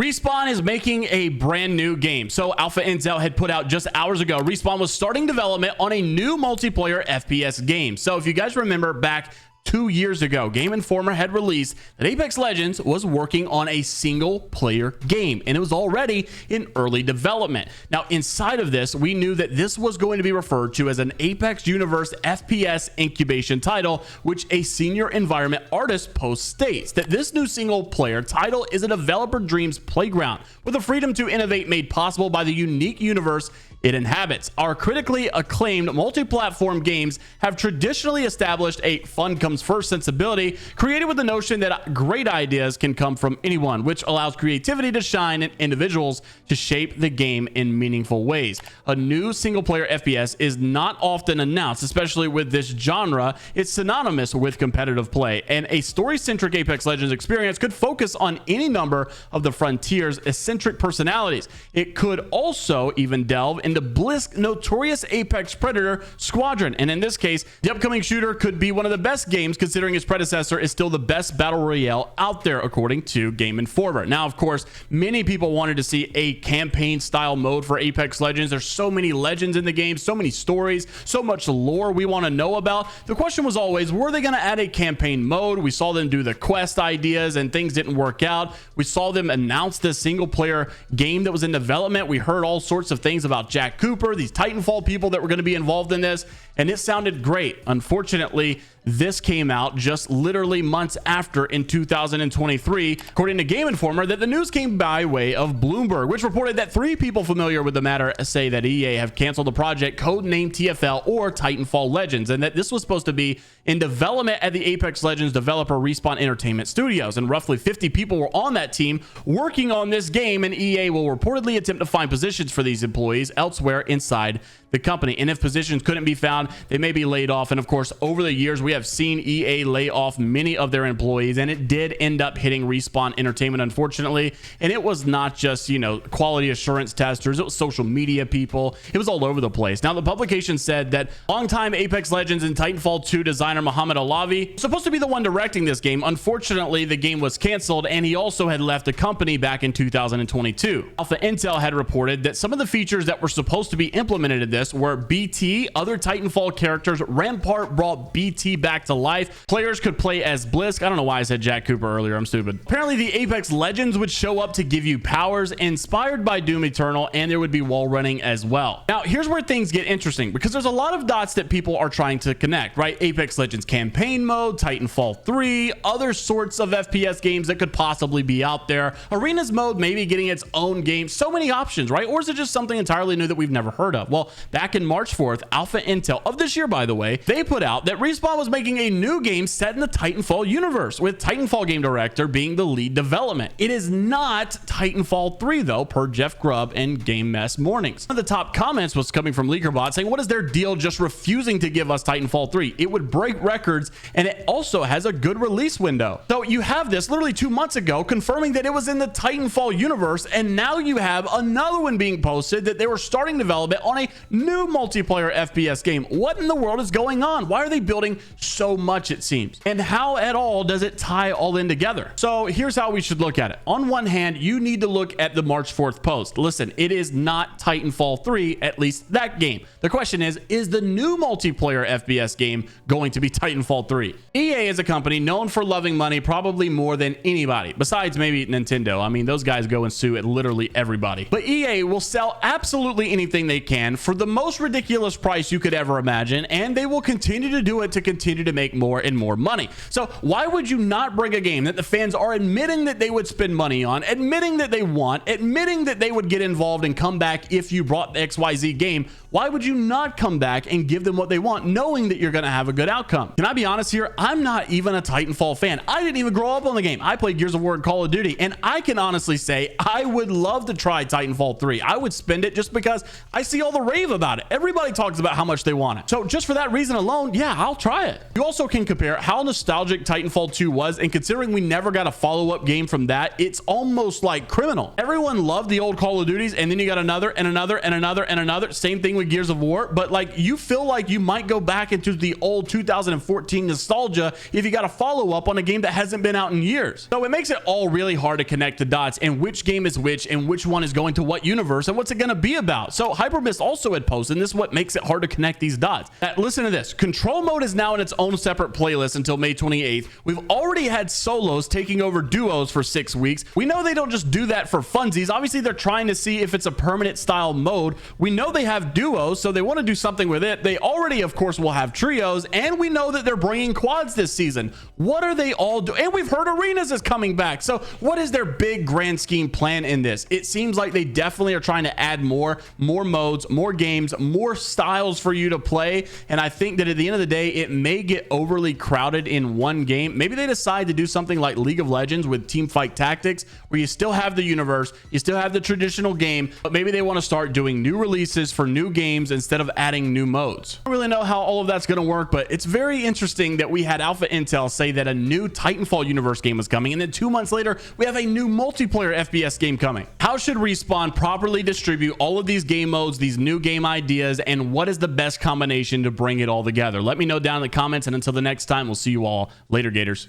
Respawn is making a brand new game. So Alpha Intel had put out just hours ago, Respawn was starting development on a new multiplayer FPS game. So if you guys remember back 2 years ago, Game Informer had released that Apex Legends was working on a single player game, and it was already in early development. Now, inside of this, we knew that this was going to be referred to as an Apex Universe FPS incubation title, which a senior environment artist post states that this new single player title is a developer dreams playground with the freedom to innovate made possible by the unique universe it inhabits. Our critically acclaimed multi-platform games have traditionally established a fun comes first sensibility, created with the notion that great ideas can come from anyone, which allows creativity to shine and individuals to shape the game in meaningful ways. A new single-player FPS is not often announced, especially with this genre. It's synonymous with competitive play, and a story-centric Apex Legends experience could focus on any number of the Frontier's eccentric personalities. It could also even delve into Blizz's notorious Apex Predator Squadron, and in this case, the upcoming shooter could be one of the best games considering its predecessor is still the best battle royale out there according to Game Informer. Now, of course, many people wanted to see a campaign style mode for Apex Legends. There's so many legends in the game, so many stories, so much lore we want to know about. The question was always, were they going to add a campaign mode? We saw them do the quest ideas and things didn't work out. We saw them announce this single player game that was in development. We heard all sorts of things about Jack Cooper, these Titanfall people that were going to be involved in this, and it sounded great. Unfortunately, this came out just literally months after in 2023, according to Game Informer, that the news came by way of Bloomberg, which reported that 3 people familiar with the matter say that EA have canceled the project codenamed TFL or Titanfall Legends, and that this was supposed to be in development at the Apex Legends developer Respawn Entertainment Studios, and roughly 50 people were on that team working on this game, and EA will reportedly attempt to find positions for these employees elsewhere inside the company, and if positions couldn't be found, they may be laid off. And of course, over the years, we have seen EA lay off many of their employees, and it did end up hitting Respawn Entertainment, unfortunately. And it was not just, you know, quality assurance testers, it was social media people, it was all over the place. Now, the publication said that longtime Apex Legends and Titanfall 2 designer Mohammed Alavi was supposed to be the one directing this game. Unfortunately, the game was canceled, and he also had left the company back in 2022. Alpha Intel had reported that some of the features that were supposed to be implemented in this were BT, other Titanfall characters. Rampart brought BT back to life. Players could play as Bliss. I don't know why I said Jack Cooper earlier. I'm stupid. Apparently, the Apex Legends would show up to give you powers inspired by Doom Eternal, and there would be wall running as well. Now, here's where things get interesting, because there's a lot of dots that people are trying to connect, right? Apex Legends campaign mode, Titanfall 3, other sorts of FPS games that could possibly be out there. Arenas mode maybe getting its own game. So many options, right? Or is it just something entirely new that we've never heard of? Well, back in March 4th, Alpha Intel of this year, by the way, they put out that Respawn was making a new game set in the Titanfall universe, with Titanfall game director being the lead development. It is not Titanfall 3 though, per Jeff Grubb and Game Mess Mornings. One of the top comments was coming from LeakerBot saying, what is their deal just refusing to give us Titanfall 3? It would break records, and it also has a good release window. So you have this literally 2 months ago confirming that it was in the Titanfall universe, and now you have another one being posted that they were starting development on a new multiplayer FPS game. What in the world is going on? Why are they building so much, it seems? And how at all does it tie all in together? So here's how we should look at it. On one hand, you need to look at the March 4th post. Listen, it is not Titanfall 3, at least that game. The question is the new multiplayer FPS game going to be Titanfall 3? EA is a company known for loving money probably more than anybody, besides maybe Nintendo. I mean, those guys go and sue at literally everybody. But EA will sell absolutely anything they can for the most ridiculous price you could ever imagine, and they will continue to do it to continue to make more and more money. So why would you not bring a game that the fans are admitting that they would spend money on, admitting that they want, admitting that they would get involved and come back if you brought the XYZ game? Why would you not come back and give them what they want, knowing that you're going to have a good outcome? Can I be honest here? I'm not even a Titanfall fan. I didn't even grow up on the game. I played Gears of War and Call of Duty, and I can honestly say I would love to try Titanfall 3. I would spend it just because I see all the rave about it. Everybody talks about how much they want it. So just for that reason alone, yeah, I'll try it. You also can compare how nostalgic Titanfall 2 was, and considering we never got a follow-up game from that, it's almost like criminal. Everyone loved the old Call of Duties, and then you got another and another and another and another. Same thing with Gears of War, but like you feel like you might go back into the old 2014 nostalgia if you got a follow-up on a game that hasn't been out in years. So it makes it all really hard to connect the dots and which game is which and which one is going to what universe and what's it going to be about. So HyperMist also had posted, and this is what makes it hard to connect these dots. Listen to this. Control mode is now in its own separate playlist until May 28th. We've already had solos taking over duos for 6 weeks. We know they don't just do that for funsies. Obviously, they're trying to see if it's a permanent style mode. We know they have duos, so they want to do something with it. They already, of course, will have trios, and we know that they're bringing quads this season. What are they all doing? And we've heard arenas is coming back. So what is their big grand scheme plan in this? It seems like they definitely are trying to add more modes, more games, more styles for you to play. And I think that at the end of the day, it may get overly crowded in one game. Maybe they decide to do something like League of Legends with team fight tactics, where you still have the universe, you still have the traditional game, but maybe they want to start doing new releases for new games instead of adding new modes. I don't really know how all of that's going to work, but it's very interesting that we had Alpha Intel say that a new Titanfall universe game was coming, and then 2 months later, we have a new multiplayer FPS game coming. How should Respawn properly distribute all of these game modes, these new game ideas, and what is the best combination to bring it all together? Let me know down in the comments, and until the next time, we'll see you all later, Gators.